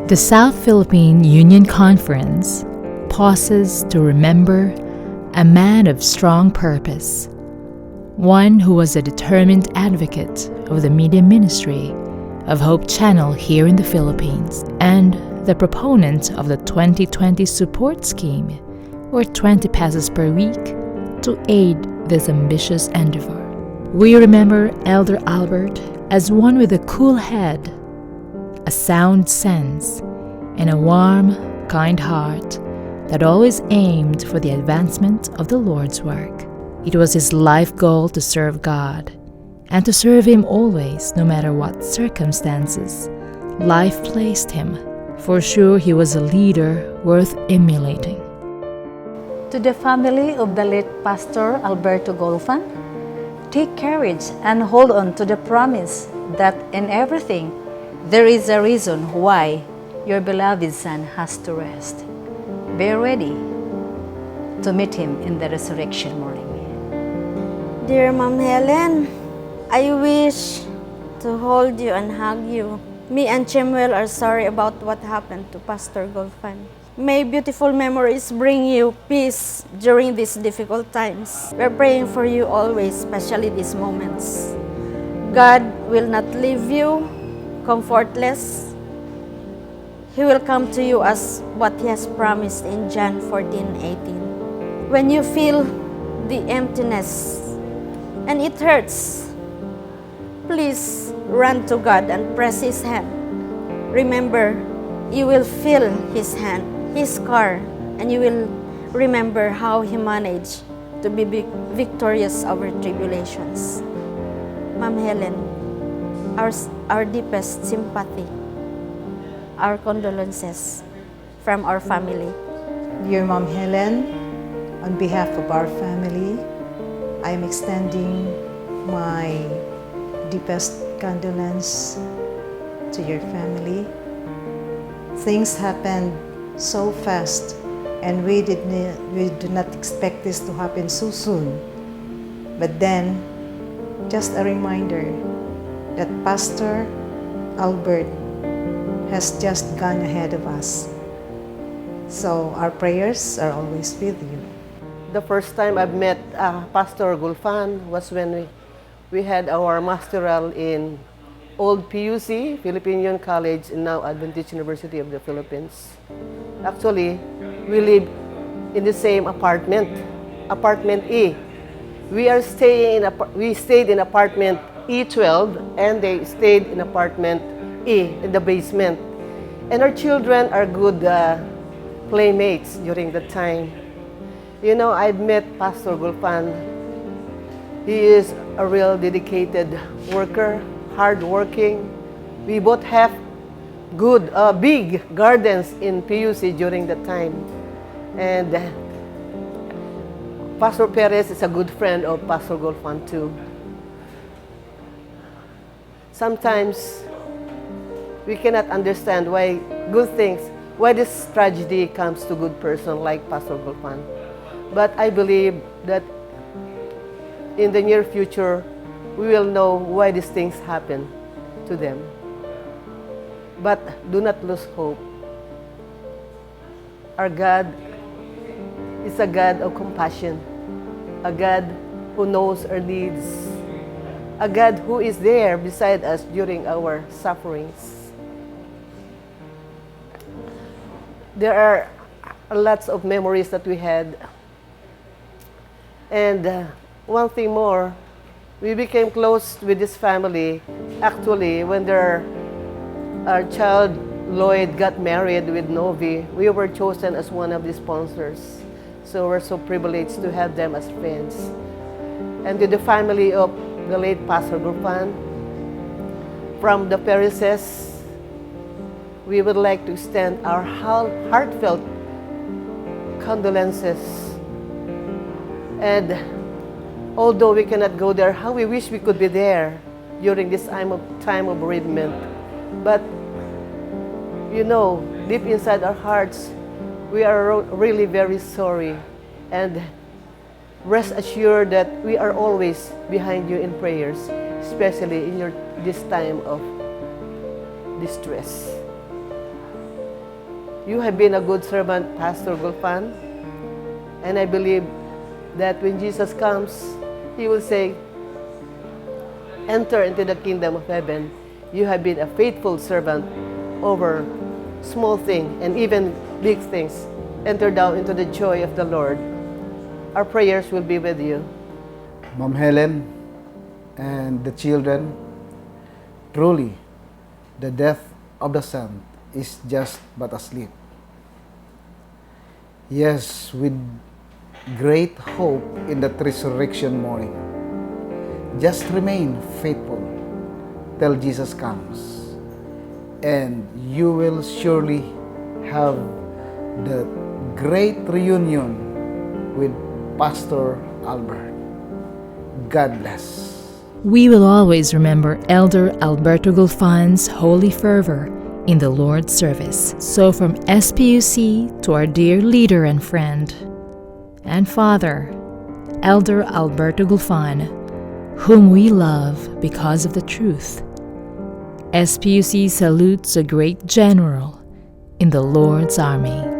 The South Philippine Union Conference pauses to remember a man of strong purpose, one who was a determined advocate of the media ministry of Hope Channel here in the Philippines and the proponent of the 2020 support scheme, or 20 pesos per week, to aid this ambitious endeavor. We remember Elder Albert as one with a cool head, a sound sense, and a warm, kind heart that always aimed for the advancement of the Lord's work. It was his life goal to serve God and to serve Him always, no matter what circumstances life placed him. For sure, he was a leader worth emulating. To the family of the late Pastor Alberto Gulfan, take courage and hold on to the promise that in everything there is a reason why your beloved son has to rest. Be ready to meet him in the resurrection morning. Dear Mom Helen, I wish to hold you and hug you. Me and Chimuel are sorry about what happened to Pastor Gulfan. May beautiful memories bring you peace during these difficult times. We're praying for you always, especially these moments. God will not leave you comfortless. He will come to you as what He has promised in John 14:18. When you feel the emptiness and it hurts, please run to God and press His hand. Remember, you will feel His hand, His car, and you will remember how He managed to be victorious over tribulations. Ma'am Helen, our deepest sympathy, our condolences from our family. Dear Mom Helen, on behalf of our family, I am extending my deepest condolence to your family. Things happened so fast, and we do not expect this to happen so soon. But then, just a reminder that Pastor Albert has just gone ahead of us. So our prayers are always with you. The first time I've met Pastor Gulfan was when we had our masteral in old PUC, Philippine Union College, and now Adventist University of the Philippines. Actually, we live in the same apartment, apartment E. We stayed in apartment E12, and they stayed in apartment E in the basement. And our children are good playmates during that time. You know, I've met Pastor Gulfan. He is a real dedicated worker, hardworking. We both have good, big gardens in PUC during that time. And Pastor Perez is a good friend of Pastor Gulfan too. Sometimes we cannot understand why this tragedy comes to good person like Pastor Gulfan. But I believe that in the near future, we will know why these things happen to them. But do not lose hope. Our God is a God of compassion, a God who knows our needs, a God who is there beside us during our sufferings. There are lots of memories that we had. And one thing more, we became close with this family actually when our child Lloyd got married with Novi. We were chosen as one of the sponsors. So we're so privileged to have them as friends. And to the family of the late Pastor Gulfan, from the Perezes, we would like to extend our heartfelt condolences. And although we cannot go there, how we wish we could be there during this time of bereavement. But you know, deep inside our hearts, we are really very sorry. And rest assured that we are always behind you in prayers, especially in this time of distress. You have been a good servant, Pastor Gulfan, and I believe that when Jesus comes, He will say, enter into the kingdom of heaven. You have been a faithful servant over small things and even big things. Enter down into the joy of the Lord. Our prayers will be with you. Mom Helen and the children, truly, the death of the Son is just but a sleep. Yes, with great hope in that resurrection morning. Just remain faithful till Jesus comes, and you will surely have the great reunion with Pastor Albert. God bless. We will always remember Elder Alberto Gulfan's holy fervor in the Lord's service. So from SPUC to our dear leader and friend and father, Elder Alberto Gulfan, whom we love because of the truth, SPUC salutes a great general in the Lord's army.